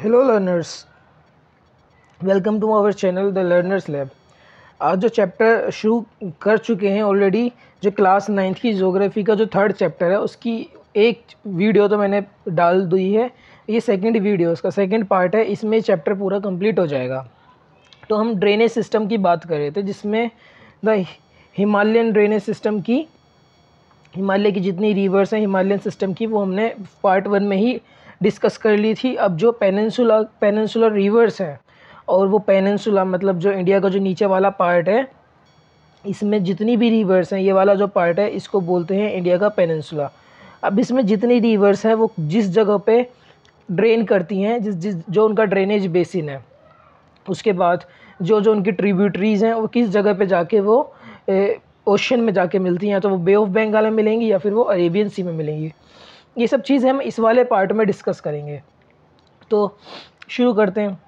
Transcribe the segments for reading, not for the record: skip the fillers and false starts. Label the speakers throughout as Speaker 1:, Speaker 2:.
Speaker 1: Hello learners, welcome to our channel the learners lab. आज जो chapter शुरू कर चुके हैं ऑलरेडी, जो क्लास 9th की ज्योग्राफी का जो थर्ड चैप्टर है उसकी एक वीडियो तो मैंने डाल दी है। ये सेकंड वीडियो, उसका सेकंड पार्ट है। इसमें चैप्टर पूरा कंप्लीट हो जाएगा। तो हम ड्रेनेज सिस्टम की बात कर रहे थे, जिसमें द हिमालयन ड्रेनेज सिस्टम की, हिमालय की जितनी रिवर्स हैं हिमालयन सिस्टम की, वो हमने पार्ट 1 में ही डिस्कस कर ली थी। अब जो पेनिनसुलर रिवर्स हैं, और वो पेनिनसुला मतलब जो इंडिया का जो नीचे वाला पार्ट है, इसमें जितनी भी रिवर्स हैं, ये वाला जो पार्ट है इसको बोलते हैं इंडिया का पेनिनसुला। अब इसमें जितनी रिवर्स हैं वो जिस जगह पे ड्रेन करती हैं, जो उनका ड्रेनेज बेसिन है, उसके बाद जो उनकी ट्रिब्यूटरीज़ हैं वो किस जगह पे जाके वो ओशन में जाके मिलती हैं, तो वो बे ऑफ बंगाल में मिलेंगी या फिर वो अरेबियन सी में मिलेंगी। ये सब चीज़ें हम इस वाले पार्ट में डिस्कस करेंगे। तो शुरू करते हैं।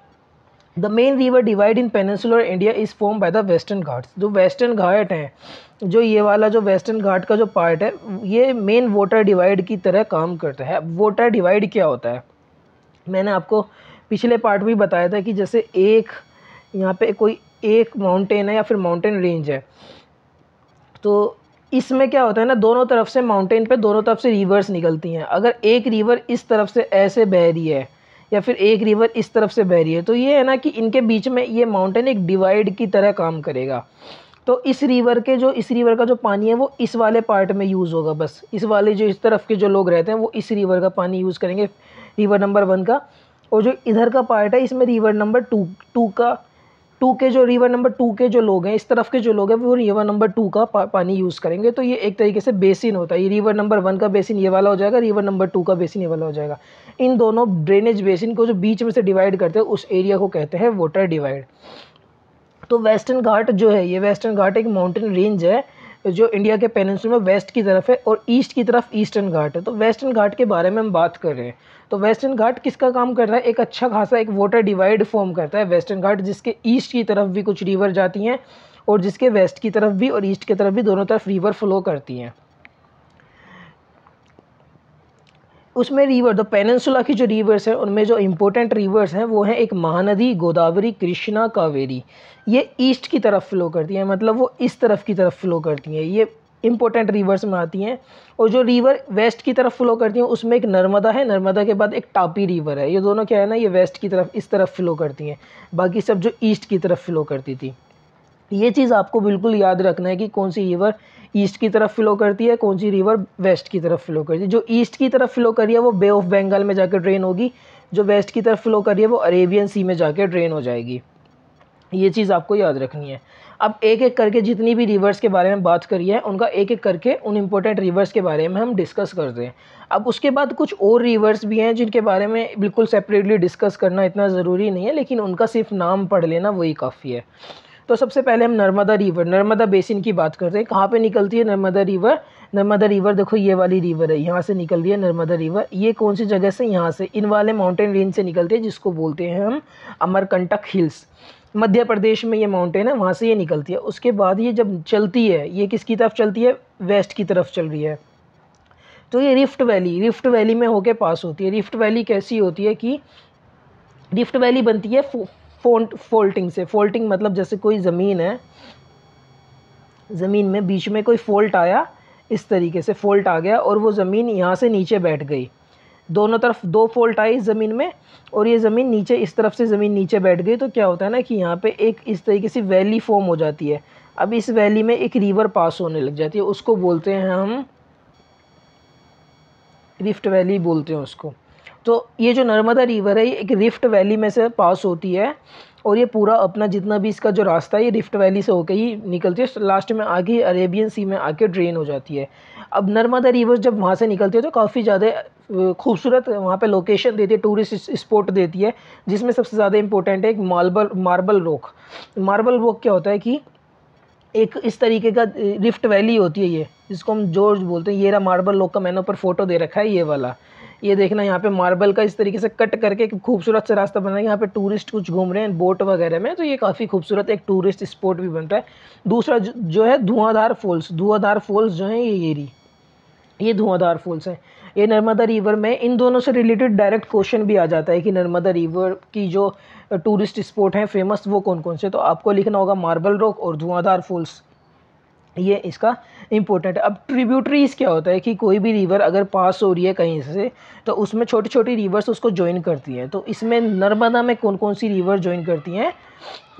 Speaker 1: The main river divide in peninsular India is form by the western Ghats. जो वेस्टर्न घाट हैं, जो ये वाला जो वेस्टर्न घाट का जो पार्ट है, ये मेन वाटर डिवाइड की तरह काम करता है। अब वाटर डिवाइड क्या होता है, मैंने आपको पिछले पार्ट में बताया था कि जैसे एक यहाँ पे कोई एक माउंटेन है या फिर माउंटेन रेंज है, तो इसमें क्या होता है ना, दोनों तरफ से माउंटेन पे दोनों तरफ से रिवर्स निकलती हैं। अगर एक रिवर इस तरफ से ऐसे बह रही है या फिर एक रिवर इस तरफ से बह रही है, तो ये है ना कि इनके बीच में ये माउंटेन एक डिवाइड की तरह काम करेगा। तो इस रिवर का जो पानी है वो इस वाले पार्ट में यूज़ होगा। बस इस वाले जो इस तरफ के जो लोग रहते हैं वो इस रिवर का पानी यूज़ करेंगे, रिवर नंबर 1 का। और जो इधर का पार्ट है, इसमें रिवर नंबर टू के जो रिवर नंबर 2 के जो लोग हैं, इस तरफ के जो लोग हैं, वो रिवर नंबर 2 का पानी यूज़ करेंगे। तो ये एक तरीके से बेसिन होता है। ये रिवर नंबर 1 का बेसिन ये वाला हो जाएगा, रिवर नंबर 2 का बेसिन ये वाला हो जाएगा। इन दोनों ड्रेनेज बेसिन को जो बीच में से डिवाइड करते हैं, उस एरिया को कहते हैं वाटर डिवाइड। तो वेस्टर्न घाट जो है, ये वेस्टर्न घाट एक माउंटेन रेंज है जो इंडिया के पेनिनसुला में वेस्ट की तरफ है, और ईस्ट की तरफ ईस्टर्न घाट है। तो वेस्टर्न घाट के बारे में हम बात कर रहे हैं। तो वेस्टर्न घाट किसका काम कर रहा है, एक अच्छा खासा एक वाटर डिवाइड फॉर्म करता है वेस्टर्न घाट, जिसके ईस्ट की तरफ भी कुछ रिवर जाती हैं और जिसके वेस्ट की तरफ भी और ईस्ट की तरफ भी दोनों तरफ रिवर फ्लो करती हैं। उसमें रिवर, द पेनिनसुला की जो रिवर्स हैं, उनमें जो इम्पोर्टेंट रिवर्स हैं वो हैं एक महानदी, गोदावरी, कृष्णा, कावेरी। ये ईस्ट की तरफ फ्लो करती हैं, मतलब वो इस तरफ की तरफ फ्लो करती हैं, ये इंपॉर्टेंट रिवर्स में आती हैं। और जो रिवर वेस्ट की तरफ फ्लो करती हैं, उसमें एक नर्मदा है, नर्मदा के बाद एक तापी रिवर है। ये दोनों क्या है ना, ये वेस्ट की तरफ इस तरफ फ्लो करती हैं, बाकी सब जो ईस्ट की तरफ फ्लो करती थी। ये चीज़ आपको बिल्कुल याद रखना है कि कौन सी रिवर ईस्ट की तरफ फ्लो करती है, कौन सी रिवर वेस्ट की तरफ फ्लो करती है। जो ईस्ट की तरफ फ्लो कर रही है वो बे ऑफ बंगाल में जाकर ड्रेन होगी, जो वेस्ट की तरफ फ्लो कर रही है वो अरेबियन सी में जाकर ड्रेन हो जाएगी। ये चीज़ आपको याद रखनी है। अब एक एक करके जितनी भी रिवर्स के बारे में बात करी है, उनका एक एक करके उन इम्पोर्टेंट रिवर्स के बारे में हम डिस्कस करते हैं। अब उसके बाद कुछ और रिवर्स भी हैं जिनके बारे में बिल्कुल सेपरेटली डिस्कस करना इतना ज़रूरी नहीं है, लेकिन उनका सिर्फ नाम पढ़ लेना वही काफ़ी है। तो सबसे पहले हम नर्मदा रिवर, नर्मदा बेसिन की बात करते हैं। कहाँ पे निकलती है नर्मदा रिवर? नर्मदा रिवर देखो ये वाली रिवर है, यहाँ से निकल रही है नर्मदा रिवर। ये कौन सी जगह से? यहाँ से, इन वाले माउंटेन रेंज से निकलती है, जिसको बोलते हैं हम अमरकंटक हिल्स। मध्य प्रदेश में ये माउंटेन है, वहाँ से ये निकलती है। उसके बाद ये जब चलती है, ये किसकी तरफ चलती है? वेस्ट की तरफ चल रही है। तो ये रिफ्ट वैली में होके पास होती है। रिफ्ट वैली कैसी होती है कि रिफ्ट वैली बनती है फोल्टिंग से। फोल्टिंग मतलब जैसे कोई ज़मीन है, ज़मीन में बीच में कोई फॉल्ट आया, इस तरीके से फॉल्ट आ गया और वो ज़मीन यहाँ से नीचे बैठ गई। दोनों तरफ दो फॉल्ट आई इस ज़मीन में, और ये ज़मीन नीचे, इस तरफ से ज़मीन नीचे बैठ गई। तो क्या होता है ना कि यहाँ पे एक इस तरीके से वैली फॉर्म हो जाती है। अब इस वैली में एक रिवर पास होने लग जाती है, उसको बोलते हैं हम रिफ्ट वैली बोलते हैं उसको। तो ये जो नर्मदा रिवर है, ये एक रिफ्ट वैली में से पास होती है, और ये पूरा अपना जितना भी इसका जो रास्ता है, ये रिफ्ट वैली से होकर ही निकलती है। लास्ट में आगे अरेबियन सी में आके ड्रेन हो जाती है। अब नर्मदा रिवर जब वहाँ से निकलती है तो काफ़ी ज़्यादा खूबसूरत वहाँ पे लोकेशन देती है, टूरिस्ट स्पॉट देती है, जिसमें सबसे ज़्यादा इंपॉर्टेंट है एक मार्बल रॉक। मार्बल रॉक क्या होता है कि एक इस तरीके का रिफ्ट वैली होती है, ये जिसको हम जॉर्ज बोलते हैं। ये रहा मार्बल रॉक का, मैंने ऊपर फोटो दे रखा है ये वाला। ये देखना, यहाँ पे मार्बल का इस तरीके से कट करके एक खूबसूरत सा रास्ता बना है। यहाँ पे टूरिस्ट कुछ घूम रहे हैं बोट वगैरह में, तो ये काफ़ी खूबसूरत एक टूरिस्ट स्पॉट भी बनता है। दूसरा जो है धुआंधार फॉल्स जो है ये धुआंधार फॉल्स हैं। ये नर्मदा रिवर में इन दोनों से रिलेटेड डायरेक्ट क्वेश्चन भी आ जाता है कि नर्मदा रिवर की जो टूरिस्ट स्पॉट हैं फेमस वो कौन कौन से, तो आपको लिखना होगा मार्बल रॉक और धुआंधार फॉल्स, ये इसका इम्पोर्टेंट है। अब ट्रिब्यूटरीज क्या होता है कि कोई भी रिवर अगर पास हो रही है कहीं से तो उसमें छोटी छोटी रिवर्स उसको ज्वाइन करती हैं। तो इसमें नर्मदा में कौन कौन सी रिवर ज्वाइन करती हैं,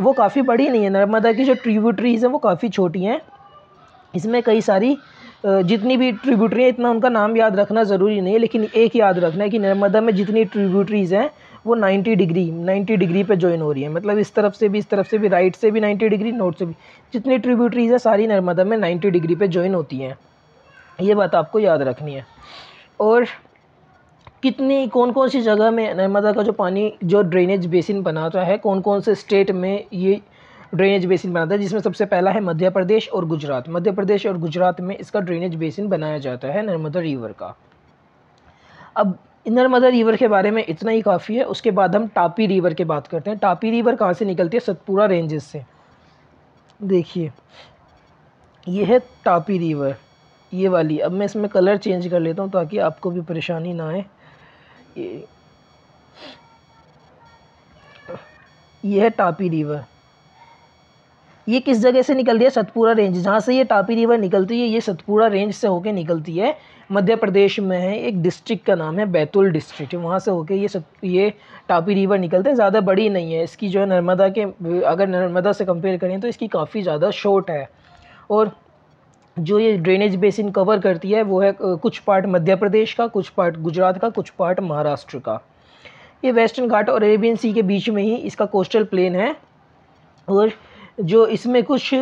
Speaker 1: वो काफ़ी बड़ी नहीं है। नर्मदा की जो ट्रिब्यूटरीज हैं वो काफ़ी छोटी हैं। इसमें कई सारी जितनी भी ट्रिब्यूटरी हैं, इतना उनका नाम याद रखना ज़रूरी नहीं है, लेकिन एक याद रखना है कि नर्मदा में जितनी ट्रिब्यूटरीज़ हैं वो 90 डिग्री पे ज्वाइन हो रही है। मतलब इस तरफ से भी, राइट से भी 90 डिग्री, नॉर्थ से भी, जितनी ट्रिब्यूटरीज़ है सारी नर्मदा में 90 डिग्री पे ज्वाइन होती हैं। ये बात आपको याद रखनी है। और कौन कौन सी जगह में नर्मदा का जो पानी जो ड्रेनेज बेसिन बनाता है, कौन कौन से स्टेट में ये ड्रेनेज बेसिन बनाता है, जिसमें सबसे पहला है मध्य प्रदेश और गुजरात। मध्य प्रदेश और गुजरात में इसका ड्रेनेज बेसिन बनाया जाता है नर्मदा रिवर का। अब नर्मदा रिवर के बारे में इतना ही काफ़ी है। उसके बाद हम तापी रिवर की बात करते हैं। तापी रिवर कहाँ से निकलती है, सतपुड़ा रेंजेस से। देखिए ये है तापी रिवर, ये वाली। अब मैं इसमें कलर चेंज कर लेता हूँ ताकि आपको भी परेशानी ना आए। ये है तापी रिवर। ये किस जगह से निकलती है, सतपुड़ा रेंज, जहाँ से ये तापी रिवर निकलती है ये सतपुड़ा रेंज से होके निकलती है। मध्य प्रदेश में है, एक डिस्ट्रिक्ट का नाम है बैतूल डिस्ट्रिक्ट, वहाँ से होके ये तापी रिवर निकलते हैं। ज़्यादा बड़ी नहीं है, इसकी जो है नर्मदा के, अगर नर्मदा से कंपेयर करें तो इसकी काफ़ी ज़्यादा शॉर्ट है। और जो ये ड्रेनेज बेसिन कवर करती है वो है कुछ पार्ट मध्य प्रदेश का, कुछ पार्ट गुजरात का, कुछ पार्ट महाराष्ट्र का। ये वेस्टर्न घाट और अरेबियन सी के बीच में ही इसका कोस्टल प्लेन है। और जो इसमें कुछ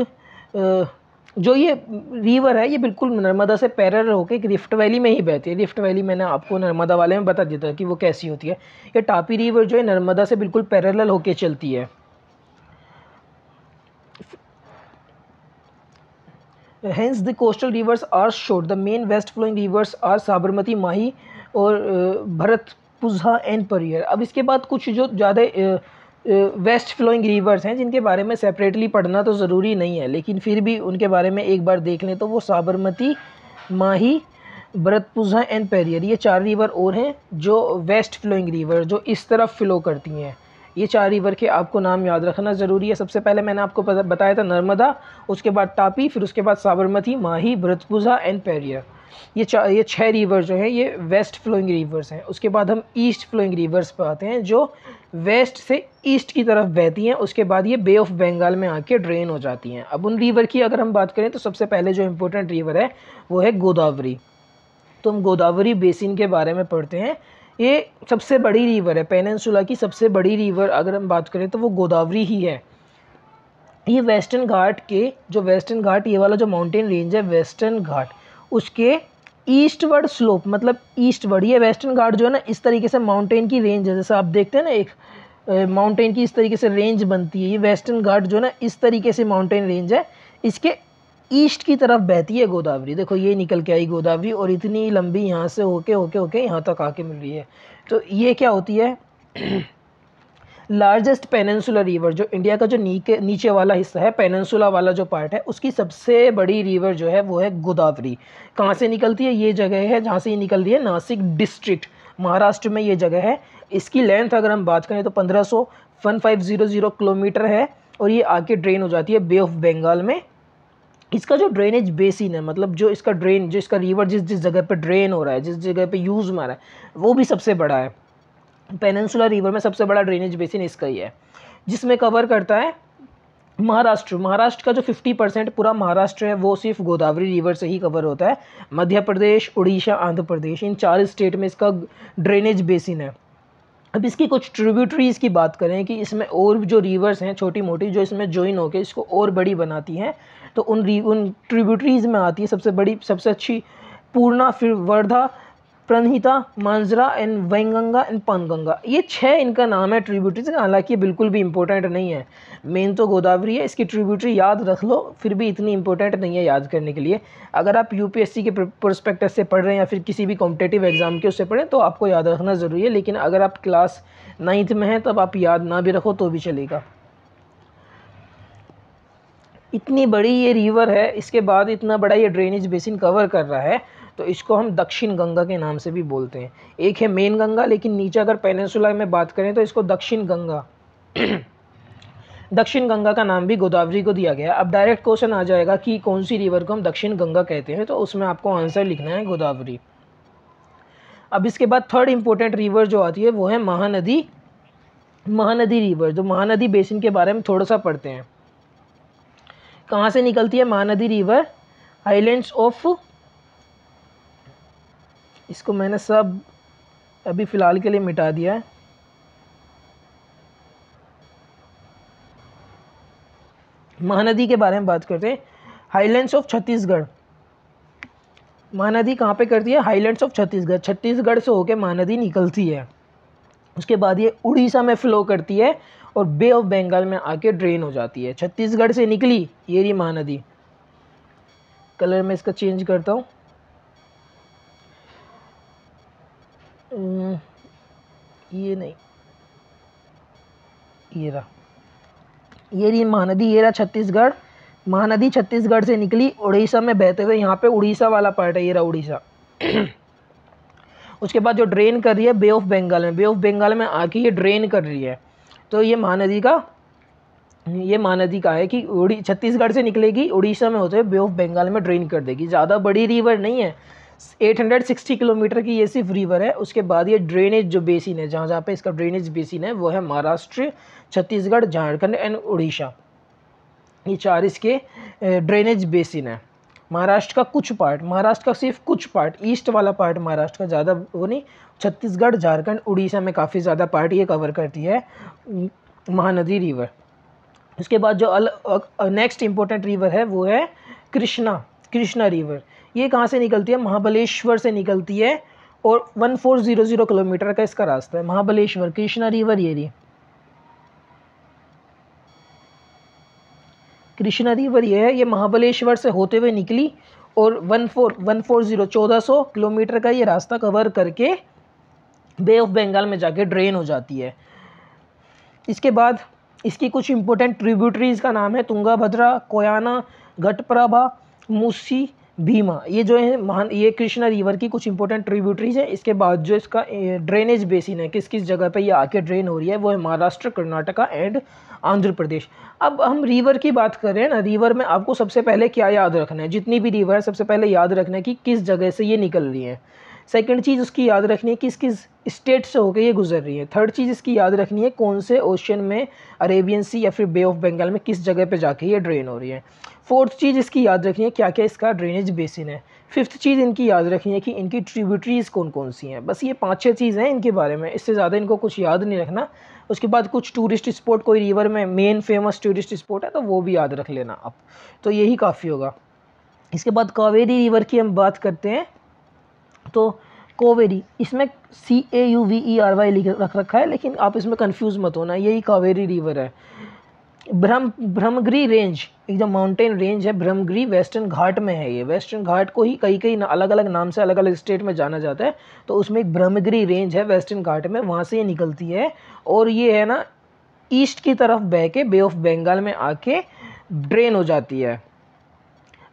Speaker 1: जो ये रिवर है ये बिल्कुल नर्मदा से पैरेलल होकर एक रिफ्ट वैली में ही बहती है। रिफ्ट वैली मैंने आपको नर्मदा वाले में बता दिया था कि वो कैसी होती है। ये तापी रिवर जो है नर्मदा से बिल्कुल पैरेलल होकर चलती है। Hence the coastal rivers are short. The main west flowing rivers are Sabarmati, माही और भरतपुझा एंड परियर। अब इसके बाद कुछ जो ज़्यादा वेस्ट फ्लोइंग रिवर्स हैं जिनके बारे में सेपरेटली पढ़ना तो ज़रूरी नहीं है, लेकिन फिर भी उनके बारे में एक बार देख लें तो वो साबरमती, माही, भरतपुझा एंड पेरियर, ये 4 रिवर और हैं जो वेस्ट फ्लोइंग रिवर जो इस तरफ फ्लो करती हैं। ये 4 रिवर के आपको नाम याद रखना ज़रूरी है। सबसे पहले मैंने आपको बताया था नर्मदा, उसके बाद तापी, फिर उसके बाद साबरमती, माही, भरतपुझा एंड पेरियर। ये 6 रिवर जो हैं ये वेस्ट फ्लोइंग रिवर्स हैं। उसके बाद हम ईस्ट फ्लोइंग रिवर्स पर आते हैं जो वेस्ट से ईस्ट की तरफ बहती हैं। उसके बाद ये बे ऑफ बंगाल में आके ड्रेन हो जाती हैं। अब उन रिवर की अगर हम बात करें तो सबसे पहले जो इम्पोर्टेंट रिवर है वो है गोदावरी। तो हम गोदावरी बेसिन के बारे में पढ़ते हैं। ये सबसे बड़ी रिवर है, पेनिनसुला की सबसे बड़ी रिवर अगर हम बात करें तो वो गोदावरी ही है। ये वेस्टर्न घाट के जो वेस्टर्न घाट, ये वाला जो माउंटेन रेंज है वेस्टर्न घाट, उसके ईस्टवर्ड स्लोप, मतलब ईस्टवर्ड, ये वेस्टर्न घाट जो है ना इस तरीके से माउंटेन की रेंज है। जैसे आप देखते हैं ना एक माउंटेन की इस तरीके से रेंज बनती है, ये वेस्टर्न घाट जो है ना इस तरीके से माउंटेन रेंज है, इसके ईस्ट की तरफ बहती है गोदावरी। देखो ये निकल के आई गोदावरी और इतनी लंबी यहाँ से होके होके होके यहाँ तक आके मिल रही है। तो ये क्या होती है लार्जेस्ट पेनिनसुलर रिवर, जो इंडिया का जो नीचे वाला हिस्सा है, पेनिनसुला वाला जो पार्ट है, उसकी सबसे बड़ी रिवर जो है वो है गोदावरी। कहाँ से निकलती है, ये जगह है जहाँ से ये निकल रही है, नासिक डिस्ट्रिक्ट, महाराष्ट्र में ये जगह है। इसकी लेंथ अगर हम बात करें तो 1500 किलोमीटर है और ये आके ड्रेन हो जाती है बे ऑफ बंगाल में। इसका जो ड्रेनेज बेसिन है, मतलब जो इसका रिवर जिस जगह पे ड्रेन हो रहा है, जिस जगह पे यूज़ में आ रहा है, वो भी सबसे बड़ा है। पेनिनसुला रिवर में सबसे बड़ा ड्रेनेज बेसिन इसका ही है, जिसमें कवर करता है महाराष्ट्र का जो 50% पूरा महाराष्ट्र है वो सिर्फ गोदावरी रिवर से ही कवर होता है। मध्य प्रदेश, उड़ीसा, आंध्र प्रदेश, इन 4 स्टेट में इसका ड्रेनेज बेसिन है। अब इसकी कुछ ट्रिब्यूटरीज़ की बात करें कि इसमें और जो रिवर्स हैं छोटी मोटी जो इसमें ज्वाइन होकर इसको और बड़ी बनाती हैं, तो उन ट्रिब्यूटरीज़ में आती है सबसे बड़ी, सबसे अच्छी पूर्णा, फिर वर्धा, प्रणहिता, मांजरा एंड वैनगंगा एंड पानगंगा। ये 6 इनका नाम है ट्रिब्यूटरीज। हालांकि ये बिल्कुल भी इंपॉर्टेंट नहीं है, मेन तो गोदावरी है। इसकी ट्रिब्यूटरी याद रख लो, फिर भी इतनी इंपॉर्टेंट नहीं है याद करने के लिए। अगर आप यूपीएससी के प्रोस्पेक्टस से पढ़ रहे हैं या फिर किसी भी कॉम्पिटेटिव एग्जाम के उससे पढ़ें तो आपको याद रखना ज़रूरी है, लेकिन अगर आप क्लास 9th में हैं तब आप याद ना भी रखो तो भी चलेगा। इतनी बड़ी ये रिवर है, इसके बाद इतना बड़ा ये ड्रेनेज बेसिन कवर कर रहा है, तो इसको हम दक्षिण गंगा के नाम से भी बोलते हैं। एक है मेन गंगा, लेकिन नीचे अगर पेनिनसुला में बात करें तो इसको दक्षिण गंगा दक्षिण गंगा का नाम भी गोदावरी को दिया गया। अब डायरेक्ट क्वेश्चन आ जाएगा कि कौन सी रिवर को हम दक्षिण गंगा कहते हैं, तो उसमें आपको आंसर लिखना है गोदावरी। अब इसके बाद थर्ड इंपॉर्टेंट रिवर जो आती है वो है महानदी। महानदी रिवर, जो महानदी बेसिन के बारे में थोड़ा सा पढ़ते हैं। कहाँ से निकलती है महानदी रिवर? आइलैंड्स ऑफ, इसको मैंने सब अभी फ़िलहाल के लिए मिटा दिया है। महानदी के बारे में बात करते हैं। हाईलैंड्स ऑफ छत्तीसगढ़, महानदी कहाँ पे करती है? हाईलैंड्स ऑफ छत्तीसगढ़, छत्तीसगढ़ से होकर महानदी निकलती है। उसके बाद ये उड़ीसा में फ़्लो करती है और बे ऑफ बंगाल में आके ड्रेन हो जाती है। छत्तीसगढ़ से निकली ये रही महानदी। कलर में इसका चेंज करता हूँ, ये नहीं, ये रहा, ये रही महानदी, ये रहा छत्तीसगढ़। महानदी छत्तीसगढ़ से निकली, उड़ीसा में बहते हुए, यहाँ पे उड़ीसा वाला पार्ट है, ये रहा उड़ीसा। उसके बाद जो ड्रेन कर रही है बे ऑफ बंगाल में, बे ऑफ बंगाल में आके ये ड्रेन कर रही है। तो ये महानदी का है कि छत्तीसगढ़ से निकलेगी, उड़ीसा में होते हुए बे ऑफ बंगाल में ड्रेन कर देगी। ज़्यादा बड़ी रिवर नहीं है, 860 किलोमीटर की ये सिर्फ रिवर है। उसके बाद ये ड्रेनेज जो बेसिन है, जहाँ जहाँ पे इसका ड्रेनेज बेसिन है वो है महाराष्ट्र, छत्तीसगढ़, झारखंड एंड उड़ीसा। ये 4 इसके ड्रेनेज बेसिन है। महाराष्ट्र का कुछ पार्ट, महाराष्ट्र का सिर्फ कुछ पार्ट, ईस्ट वाला पार्ट महाराष्ट्र का, ज़्यादा वो नहीं, छत्तीसगढ़, झारखंड, उड़ीसा में काफ़ी ज़्यादा पार्ट ये कवर करती है महानदी रिवर। उसके बाद जो नेक्स्ट इम्पोर्टेंट रिवर है वो है कृष्णा रिवर। ये कहाँ से निकलती है? महाबलेश्वर से निकलती है और 1400 किलोमीटर का इसका रास्ता है। महाबलेश्वर, कृष्णा रिवर, ये रही कृष्णा रिवर, ये है। ये महाबलेश्वर से होते हुए निकली और 1400 किलोमीटर का ये रास्ता कवर करके बे ऑफ बंगाल में जाके ड्रेन हो जाती है। इसके बाद इसकी कुछ इंपॉर्टेंट ट्रिब्यूटरीज का नाम है तुंगाभद्रा, कोयाना, घटप्रभा, मूसी, भीमा। ये जो है ये कृष्णा रिवर की कुछ इंपॉर्टेंट ट्रिब्यूटरीज है। इसके बाद जो इसका ड्रेनेज बेसिन है, किस किस जगह पे ये आके ड्रेन हो रही है, वो है महाराष्ट्र, कर्नाटका एंड आंध्र प्रदेश। अब हम रिवर की बात कर रहे हैं ना, रिवर में आपको सबसे पहले क्या याद रखना है? जितनी भी रिवर है सबसे पहले याद रखना है कि किस जगह से ये निकल रही है। सेकंड चीज़ उसकी याद रखनी है किस किस स्टेट से होकर ये गुजर रही है। थर्ड चीज़ इसकी याद रखनी है कौन से ओशन में, अरेबियन सी या फिर बे ऑफ बंगाल में किस जगह पे जाके ये ड्रेन हो रही है। फोर्थ चीज़ इसकी याद रखनी है क्या क्या इसका ड्रेनेज बेसिन है। फिफ्थ चीज़ इनकी याद रखनी है कि इनकी ट्रिब्यूटरीज़ कौन कौन सी हैं। बस ये 5-6 चीज़ हैं इनके बारे में, इससे ज़्यादा इनको कुछ याद नहीं रखना। उसके बाद कुछ टूरिस्ट स्पॉट, कोई रिवर में मेन फेमस टूरिस्ट स्पॉट है तो वो भी याद रख लेना आप, तो यही काफ़ी होगा। इसके बाद कावेरी रिवर की हम बात करते हैं। तो कावेरी, इसमें CAUVERY रख रखा है, लेकिन आप इसमें कंफ्यूज मत होना, यही कावेरी रिवर है। ब्रह्मगिरी रेंज, एक जो माउंटेन रेंज है ब्रह्मगिरी, वेस्टर्न घाट में है। ये वेस्टर्न घाट को ही कई अलग अलग नाम से अलग अलग स्टेट में जाना जाता है। तो उसमें एक ब्रह्मगिरी रेंज है वेस्टर्न घाट में, वहाँ से ये निकलती है और ये है ना ईस्ट की तरफ बह के बे ऑफ बंगाल में आके ड्रेन हो जाती है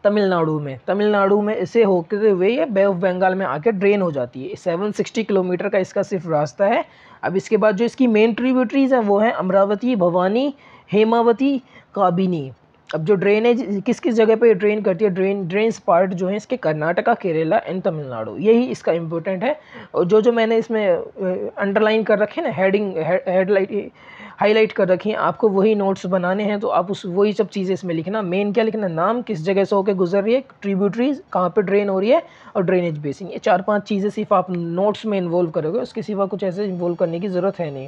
Speaker 1: तमिलनाडु में इसे होते हुए ये बे ऑफ बंगाल में आके ड्रेन हो जाती है। 760 किलोमीटर का इसका सिर्फ रास्ता है। अब इसके बाद जो इसकी मेन ट्रिब्यूटरीज हैं वो हैं अमरावती, भवानी, हेमावती, काबिनी। अब जो ड्रेनेज किस किस जगह पे ड्रेन करती है, ड्रेन्स पार्ट जो है इसके कर्नाटका, केरला एंड तमिलनाडु, यही इसका इम्पोर्टेंट है। और जो मैंने इसमें अंडरलाइन कर रखे ना, हेडलाइट हाईलाइट कर रखी हैं, आपको वही नोट्स बनाने हैं। तो आप वही सब चीज़ें इसमें लिखना। मेन क्या लिखना? नाम, किस जगह से होकर गुजर रही है, ट्रिब्यूटरीज कहाँ पे ड्रेन हो रही है और ड्रेनेज बेसिन। ये 4-5 चीज़ें सिर्फ आप नोट्स में इन्वॉल्व करोगे, उसके सिवा कुछ ऐसे इन्वॉल्व करने की ज़रूरत है नहीं।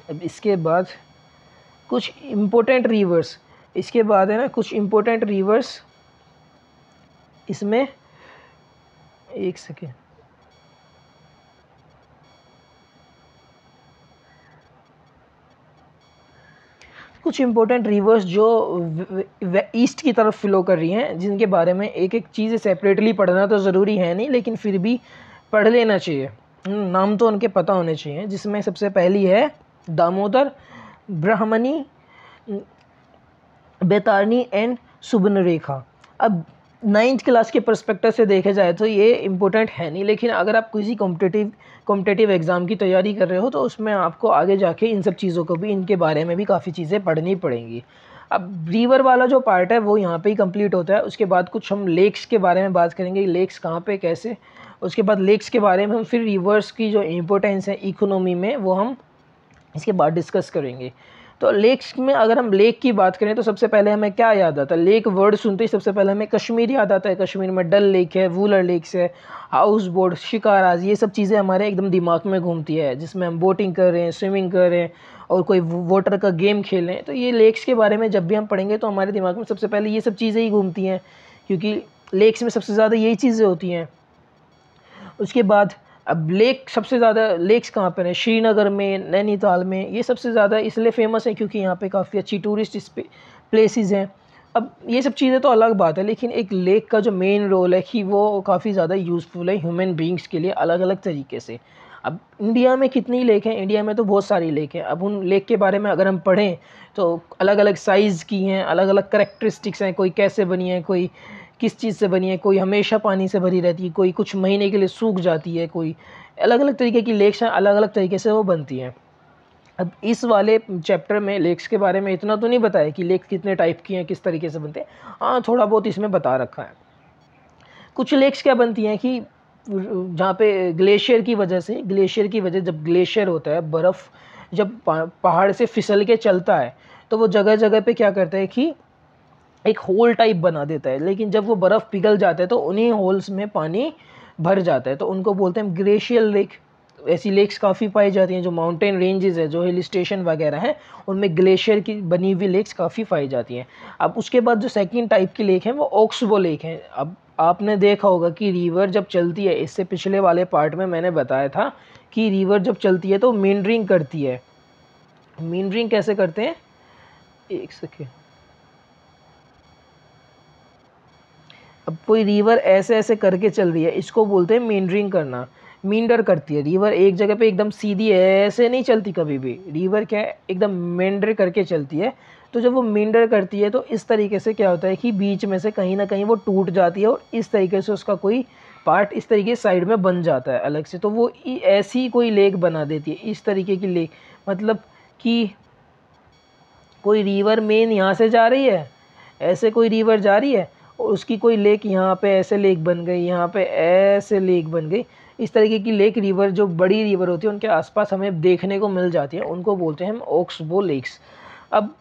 Speaker 1: अब इसके बाद कुछ इम्पोर्टेंट रिवर्स, इसके बाद है ना कुछ इम्पोर्टेंट रिवर्स इसमें, एक सेकेंड, कुछ इम्पोर्टेंट रिवर्स जो ईस्ट की तरफ फ्लो कर रही हैं, जिनके बारे में एक एक चीज़ सेपरेटली पढ़ना तो ज़रूरी है नहीं, लेकिन फिर भी पढ़ लेना चाहिए, नाम तो उनके पता होने चाहिए। जिसमें सबसे पहली है दामोदर, ब्राह्मणी, बैतारणी एंड सुबर्ण रेखा। अब 9th क्लास के पर्सपेक्टिव से देखा जाए तो ये इम्पोर्टेंट है नहीं, लेकिन अगर आप किसी कॉम्पिटिटिव एग्ज़ाम की तैयारी कर रहे हो तो उसमें आपको आगे जाके इन सब चीज़ों को भी, इनके बारे में भी काफ़ी चीज़ें पढ़नी पड़ेंगी। अब रिवर वाला जो पार्ट है वो यहाँ पे ही कंप्लीट होता है। उसके बाद कुछ हम लेक्स के बारे में बात करेंगे, लेक्स कहाँ पे कैसे। उसके बाद लेक्स के बारे में हम फिर रिवर्स की जो इम्पोर्टेंस है इकोनॉमी में वो हम इसके बाद डिस्कस करेंगे। तो लेक्स में अगर हम लेक की बात करें तो सबसे पहले हमें क्या याद आता है? लेक वर्ड सुनते ही सबसे पहले हमें कश्मीर याद आता है। कश्मीर में डल लेक है, वूलर लेक्स है, हाउस बोट, शिकाराज, ये सब चीज़ें हमारे एकदम दिमाग में घूमती है, जिसमें हम बोटिंग कर रहे हैं, स्विमिंग कर रहे हैं और कोई वाटर का गेम खेल रहे हैं। तो ये लेक्स के बारे में जब भी हम पढ़ेंगे तो हमारे दिमाग में सबसे पहले ये सब चीज़ें ही घूमती हैं, क्योंकि लेक्स में सबसे ज़्यादा यही चीज़ें होती हैं। उसके बाद अब लेक, सबसे ज़्यादा लेक्स कहाँ पर है? श्रीनगर में, नैनीताल में। ये सबसे ज़्यादा इसलिए फेमस है क्योंकि यहाँ पे काफ़ी अच्छी टूरिस्ट प्लेसेस हैं। अब ये सब चीज़ें तो अलग बात है, लेकिन एक लेक का जो मेन रोल है कि वो काफ़ी ज़्यादा यूज़फुल है ह्यूमन बींग्स के लिए अलग अलग तरीके से। अब इंडिया में कितनी लेक हैं? इंडिया में तो बहुत सारी लेक हैं। अब उन लेक के बारे में अगर हम पढ़ें तो अलग अलग साइज़ की हैं, अलग अलग करैक्टरिस्टिक्स हैं, कोई कैसे बनी है, कोई किस चीज़ से बनी है, कोई हमेशा पानी से भरी रहती है, कोई कुछ महीने के लिए सूख जाती है, कोई अलग अलग तरीके की लेक्स हैं, अलग अलग तरीके से वो बनती हैं। अब इस वाले चैप्टर में लेक्स के बारे में इतना तो नहीं बताया कि लेक कितने टाइप की हैं, किस तरीके से बनते हैं। हाँ, थोड़ा बहुत इसमें बता रखा है। कुछ लेक्स क्या बनती हैं कि जहाँ पे ग्लेशियर की वजह, जब ग्लेशियर होता है, बर्फ़ जब पहाड़ से फिसल के चलता है तो वो जगह जगह पे क्या करता है कि एक होल टाइप बना देता है, लेकिन जब वो बर्फ़ पिघल जाता है तो उन्हीं होल्स में पानी भर जाता है, तो उनको बोलते हैं ग्लेशियल लेक। ऐसी लेक्स काफ़ी पाई जाती हैं। जो माउंटेन रेंजेस है, जो हिल स्टेशन वगैरह हैं, उनमें ग्लेशियर की बनी हुई लेक्स काफ़ी पाई जाती हैं। अब उसके बाद जो सेकंड टाइप की लेक है वो ऑक्सबो लेक है। अब आपने देखा होगा कि रिवर जब चलती है, इससे पिछले वाले पार्ट में मैंने बताया था कि रिवर जब चलती है तो मींडरिंग करती है। मींडरिंग कैसे करते हैं? एक सेकेंड। अब कोई रिवर ऐसे ऐसे करके चल रही है, इसको बोलते हैं मींडरिंग करना। मींडर करती है रिवर, एक जगह पे एकदम सीधी ऐसे नहीं चलती कभी भी। रिवर क्या है, एकदम मेंडर करके चलती है। तो जब वो मींडर करती है तो इस तरीके से क्या होता है कि बीच में से कहीं ना कहीं वो टूट जाती है और इस तरीके से उसका कोई पार्ट इस तरीके साइड में बन जाता है अलग से। तो वो ऐसी कोई लेक बना देती है, इस तरीके की लेक। मतलब कि कोई रिवर मेन यहाँ से जा रही है, ऐसे कोई रिवर जा रही है और उसकी कोई लेक यहाँ पे ऐसे लेक बन गई, यहाँ पे ऐसे लेक बन गई। इस तरीके की लेक, रिवर जो बड़ी रिवर होती है उनके आसपास हमें देखने को मिल जाती है, उनको बोलते हैं हम ऑक्सबो लेक्स। अब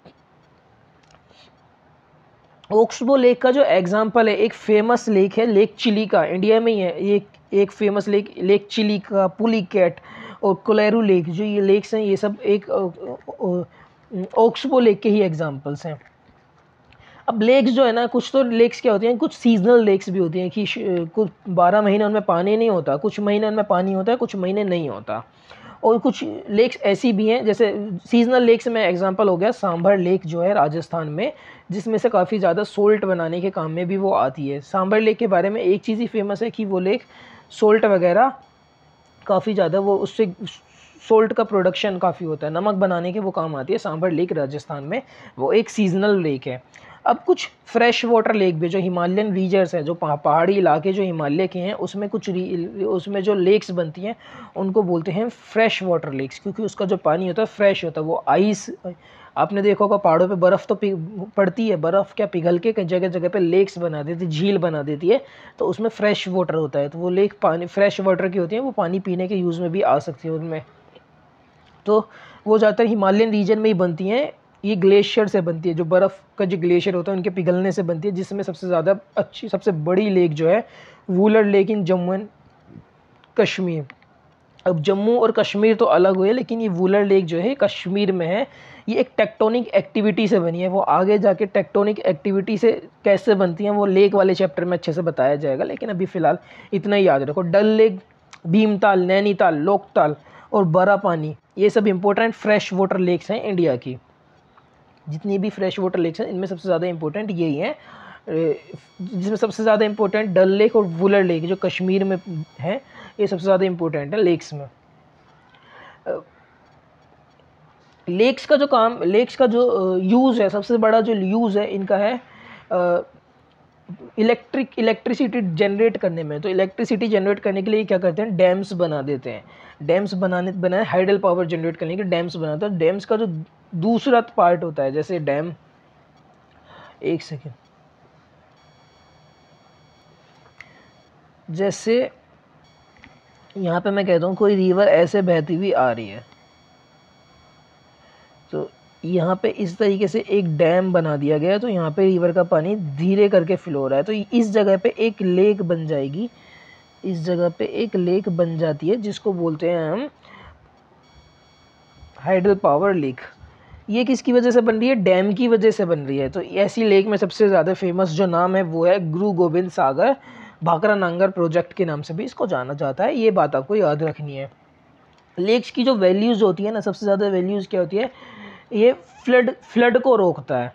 Speaker 1: ऑक्सबो लेक का जो एग्जांपल है, एक फेमस लेक है लेक चिलिका, इंडिया में ही है। ये एक फेमस लेक चिलिका, पुलिकैट और कोलेरू लेक, जो ये लेक्स हैं ये सब एक ऑक्सबो लेक के ही एग्जांपल्स हैं। अब लेक्स जो है ना, कुछ तो लेक्स क्या होती हैं, कुछ सीजनल लेक्स भी होती हैं कि कुछ 12 महीने उनमें पानी नहीं होता, कुछ महीने उनमें पानी होता है, कुछ महीने नहीं होता। और कुछ लेक्स ऐसी भी हैं, जैसे सीजनल लेक्स में एग्जांपल हो गया सांभर लेक जो है राजस्थान में, जिसमें से काफ़ी ज़्यादा सोल्ट बनाने के काम में भी वो आती है। सांभर लेक के बारे में एक चीज़ ही फेमस है कि वो लेक सोल्ट वगैरह काफ़ी ज़्यादा, वो उससे सोल्ट का प्रोडक्शन काफ़ी होता है, नमक बनाने के वो काम आती है सांभर लेक राजस्थान में। वो एक सीजनल लेक है। अब कुछ फ्रेश वाटर लेक भी, जो हिमालयन रीजर्स हैं, जो पहाड़ी इलाके जो हिमालय के हैं, उसमें कुछ उसमें जो लेक्स बनती हैं उनको बोलते हैं फ्रेश वाटर लेक्स, क्योंकि उसका जो पानी होता है फ्रेश होता है। वो आइस, आपने देखा होगा पहाड़ों पे बर्फ़ तो पड़ती है, बर्फ़ क्या पिघल के कई जगह जगह पे लेक्स बना देती है, झील बना देती है, तो उसमें फ्रेश वाटर होता है। तो वो लेक पानी फ्रेश वाटर की होती है, वो पानी पीने के यूज़ में भी आ सकती है उनमें। तो वो ज़्यादातर हिमालयन रीजन में ही बनती हैं। ये ग्लेशियर से बनती है, जो बर्फ़ का जो ग्लेशियर होता है उनके पिघलने से बनती है, जिसमें सबसे ज़्यादा अच्छी, सबसे बड़ी लेक जो है Wular lake in Jammu and Kashmir. अब जम्मू और कश्मीर तो अलग हुए, लेकिन ये वूलर लेक जो है कश्मीर में है। ये एक टेक्टोनिक एक्टिविटी से बनी है। वो आगे जाके टेक्टोनिक एक्टिविटी से कैसे बनती हैं वो लेक वाले चैप्टर में अच्छे से बताया जाएगा, लेकिन अभी फ़िलहाल इतना ही याद रखो। डल लेक, भीमताल, नैनीताल, लोकताल और बरापानी, ये सब इंपॉर्टेंट फ्रेश वाटर लेक्स हैं इंडिया की। जितनी भी फ्रेश वाटर लेक्स हैं इनमें सबसे ज़्यादा इंपॉर्टेंट यही हैं, जिसमें सबसे ज़्यादा इंपॉर्टेंट डल लेक और वुलर लेक जो कश्मीर में है, ये सबसे ज़्यादा इंपॉर्टेंट है लेक्स में। लेक्स का जो यूज़ है, सबसे बड़ा जो यूज़ है इनका है इलेक्ट्रिसिटी जनरेट करने में। तो इलेक्ट्रिसिटी जनरेट करने के लिए क्या करते हैं, डैम्स बना देते हैं। डैम्स बनाए हाइडल पावर जनरेट करने के डैम्स बनाते हैं। डैम्स का जो दूसरा पार्ट होता है, जैसे डैम, एक सेकेंड, जैसे यहाँ पे मैं कहता हूँ कोई रिवर ऐसे बहती हुई आ रही है, तो यहाँ पे इस तरीके से एक डैम बना दिया गया है, तो यहाँ पे रिवर का पानी धीरे करके फ्लो हो रहा है। तो इस जगह पे एक लेक बन जाएगी, इस जगह पे एक लेक बन जाती है, जिसको बोलते हैं हम हाइडल पावर लेक। ये किसकी वजह से बन रही है, डैम की वजह से बन रही है। तो ऐसी लेक में सबसे ज़्यादा फेमस जो नाम है वो है गुरु गोबिंद सागर भाखरा नांगर प्रोजेक्ट के नाम से भी इसको जाना जाता है। ये बात आपको याद रखनी है। लेक्स की जो वैल्यूज़ होती है ना, सबसे ज़्यादा वैल्यूज़ क्या होती है, ये फ्लड को रोकता है।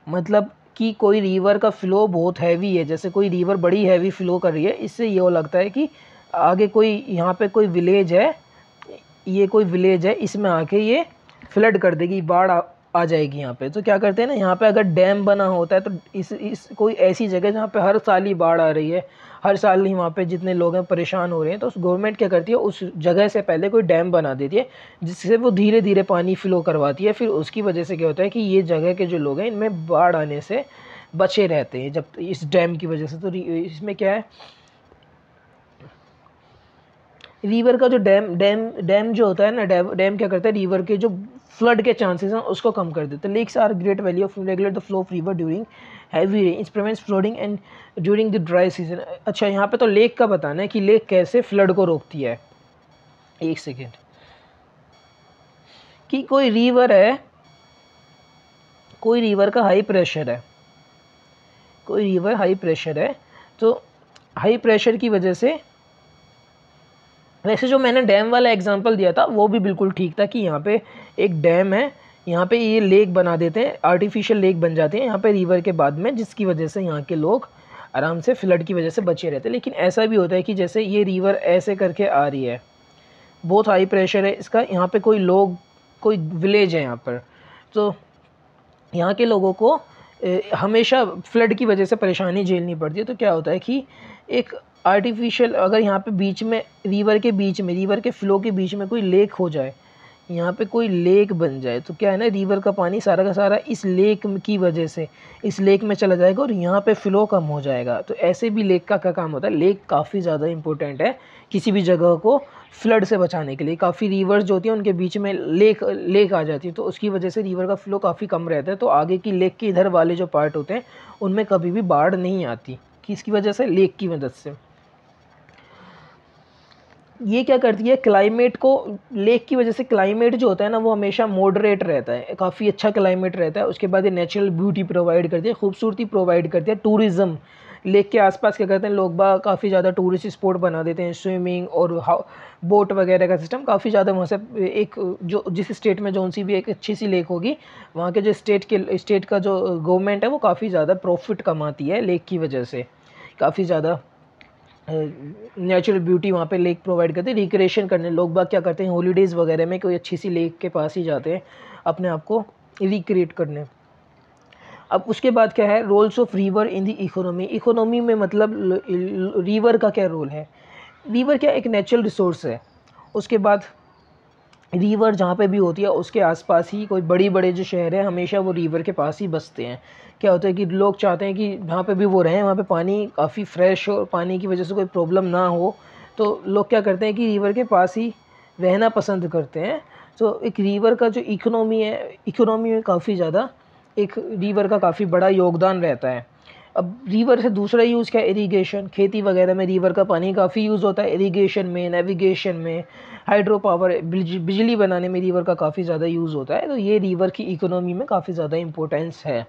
Speaker 1: मतलब कि कोई रिवर का फ़्लो बहुत हैवी है, जैसे कोई रिवर बड़ी हैवी फ़्लो कर रही है, इससे ये लगता है कि आगे कोई यहाँ पे कोई विलेज है, ये कोई विलेज है, इसमें आके ये फ्लड कर देगी, बाढ़ आ जाएगी यहाँ पे। तो क्या करते हैं ना, यहाँ पे अगर डैम बना होता है तो इस कोई ऐसी जगह जहाँ पे हर साल ही बाढ़ आ रही है, हर साल ही वहाँ पे जितने लोग हैं परेशान हो रहे हैं, तो उस गवर्नमेंट क्या करती है, उस जगह से पहले कोई डैम बना देती है, जिससे वो धीरे धीरे पानी फ्लो करवाती है। फिर उसकी वजह से क्या होता है कि ये जगह के जो लोग हैं इनमें बाढ़ आने से बचे रहते हैं जब इस डैम की वजह से। तो इसमें क्या है, रिवर का जो डैम जो होता है ना, डैम क्या करता है, रिवर के जो फ्लड के चांसेस हैं उसको कम कर देते हैं। Lakes are great value of regulate the flow of river during heavy rain, it prevents flooding and during the dry season. अच्छा, यहाँ पे तो लेक का बताना है कि लेक कैसे फ्लड को रोकती है। एक सेकेंड, कि कोई रिवर है, कोई रिवर का हाई प्रेशर है, कोई रिवर हाई प्रेशर है, तो हाई प्रेशर की वजह से, वैसे जो मैंने डैम वाला एग्जांपल दिया था वो भी बिल्कुल ठीक था कि यहाँ पे एक डैम है, यहाँ पे ये लेक बना देते हैं, आर्टिफिशियल लेक बन जाते हैं यहाँ पे रिवर के बाद में, जिसकी वजह से यहाँ के लोग आराम से फ्लड की वजह से बचे रहते हैं। लेकिन ऐसा भी होता है कि जैसे ये रिवर ऐसे करके आ रही है, बहुत हाई प्रेशर है इसका, यहाँ पे कोई लोग, कोई विलेज है यहाँ पर, तो यहाँ के लोगों को हमेशा फ्लड की वजह से परेशानी झेलनी पड़ती है। तो क्या होता है कि एक आर्टिफिशियल, अगर यहाँ पे बीच में, रिवर के बीच में, रिवर के फ्लो के बीच में कोई लेक हो जाए, यहाँ पे कोई लेक बन जाए, तो क्या है ना, रिवर का पानी सारा का सारा इस लेक की वजह से इस लेक में चला जाएगा और यहाँ पे फ़्लो कम हो जाएगा। तो ऐसे भी लेक का क्या काम होता है, लेक काफ़ी ज़्यादा इंपॉर्टेंट है किसी भी जगह को फ्लड से बचाने के लिए। काफ़ी रिवर्स जो होती हैं उनके बीच में लेक आ जाती है, तो उसकी वजह से रिवर का फ़्लो काफ़ी कम रहता है, तो आगे की लेक के इधर वाले जो पार्ट होते हैं उनमें कभी भी बाढ़ नहीं आती, किसकी वजह से, लेक की मदद से। ये क्या करती है, क्लाइमेट को, लेक की वजह से क्लाइमेट जो होता है ना वो हमेशा मॉडरेट रहता है, काफ़ी अच्छा क्लाइमेट रहता है। उसके बाद ये नेचुरल ब्यूटी प्रोवाइड करती है, खूबसूरती प्रोवाइड करती है। टूरिज़्म, लेक के आसपास क्या करते हैं लोग बाग, काफ़ी ज़्यादा टूरिस्ट स्पॉट बना देते हैं, स्विमिंग और बोट वगैरह का सिस्टम काफ़ी ज़्यादा वहाँ से, एक जो जिस स्टेट में जो सी भी एक अच्छी सी लेक होगी, वहाँ के जो स्टेट का जो गवर्नमेंट है वो काफ़ी ज़्यादा प्रॉफिट कमाती है लेक की वजह से, काफ़ी ज़्यादा नेचुरल ब्यूटी वहाँ पे लेक प्रोवाइड करते हैं। रिक्रिएशन करने लोग बाग क्या करते हैं, हॉलीडेज़ वगैरह में कोई अच्छी सी लेक के पास ही जाते हैं अपने आप को रिक्रिएट करने। अब उसके बाद क्या है, roles of river in the economy. Economy में मतलब रिवर का क्या रोल है, रिवर क्या एक नेचुरल रिसोर्स है। उसके बाद रिवर जहाँ पे भी होती है उसके आसपास ही कोई बड़ी बड़े जो शहर हैं हमेशा वो रिवर के पास ही बसते हैं। क्या होता है कि लोग चाहते हैं कि जहाँ पे भी वो रहें वहाँ पे पानी काफ़ी फ्रेश हो, पानी की वजह से कोई प्रॉब्लम ना हो, तो लोग क्या करते हैं कि रिवर के पास ही रहना पसंद करते हैं। तो एक रिवर का जो इकोनॉमी है, इकोनॉमी में काफ़ी ज़्यादा एक रिवर का काफ़ी बड़ा योगदान रहता है। अब रिवर से दूसरा यूज़ क्या है, इरीगेशन, खेती वगैरह में रिवर का पानी काफ़ी यूज़ होता है, इरीगेशन में, नेविगेशन में, हाइड्रो पावर, बिजली बनाने में रिवर का काफ़ी ज़्यादा यूज़ होता है। तो ये रिवर की इकोनॉमी में काफ़ी ज़्यादा इंपॉर्टेंस है।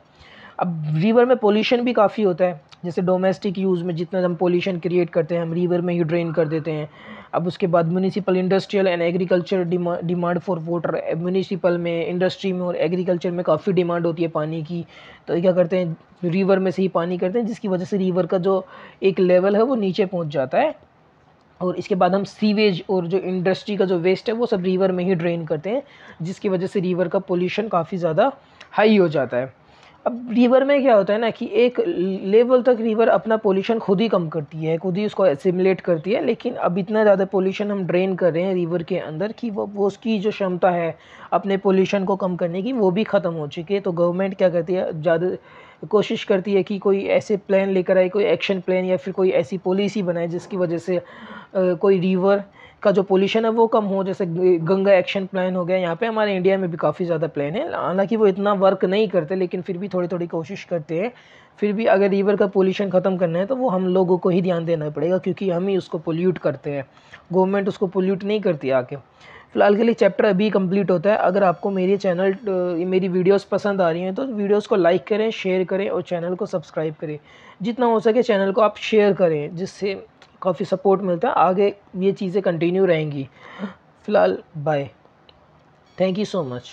Speaker 1: अब रिवर में पोल्यूशन भी काफ़ी होता है, जैसे डोमेस्टिक यूज़ में जितना हम पोल्यूशन क्रिएट करते हैं हम रिवर में ही ड्रेन कर देते हैं। अब उसके बाद municipal, industrial and agriculture demand for water, municipal में, इंडस्ट्री में और एग्रीकल्चर में काफ़ी डिमांड होती है पानी की, तो क्या करते हैं रिवर में से ही पानी करते हैं, जिसकी वजह से रिवर का जो एक लेवल है वो नीचे पहुँच जाता है। और इसके बाद हम सीवेज और जो इंडस्ट्री का जो वेस्ट है वो सब रिवर में ही ड्रेन करते हैं, जिसकी वजह से रिवर का पोल्यूशन काफ़ी ज़्यादा हाई हो जाता है। अब रिवर में क्या होता है ना कि एक लेवल तक रिवर अपना पोल्यूशन खुद ही कम करती है, खुद ही उसको एसिमुलेट करती है, लेकिन अब इतना ज़्यादा पोल्यूशन हम ड्रेन कर रहे हैं रिवर के अंदर कि वो उसकी जो क्षमता है अपने पोल्यूशन को कम करने की वो भी ख़त्म हो चुकी है। तो गवर्नमेंट क्या करती है, ज़्यादा कोशिश करती है कि कोई ऐसे प्लान लेकर आए, कोई एक्शन प्लान या फिर कोई ऐसी पॉलिसी बनाए जिसकी वजह से कोई रिवर का जो पोल्यूशन है वो कम हो। जैसे गंगा एक्शन प्लान हो गया, यहाँ पे हमारे इंडिया में भी काफ़ी ज़्यादा प्लान है, हालांकि वो इतना वर्क नहीं करते लेकिन फिर भी थोड़ी थोड़ी कोशिश करते हैं। फिर भी अगर रिवर का पोल्यूशन ख़त्म करना है तो वो हम लोगों को ही ध्यान देना पड़ेगा, क्योंकि हम ही उसको पोल्यूट करते हैं, गवर्नमेंट उसको पोल्यूट नहीं करती आके। फ़िलहाल के लिए चैप्टर अभी कंप्लीट होता है। अगर आपको मेरी वीडियोस पसंद आ रही हैं तो वीडियोस को लाइक करें, शेयर करें और चैनल को सब्सक्राइब करें। जितना हो सके चैनल को आप शेयर करें, जिससे काफ़ी सपोर्ट मिलता है, आगे ये चीज़ें कंटिन्यू रहेंगी। फ़िलहाल bye, thank you so much.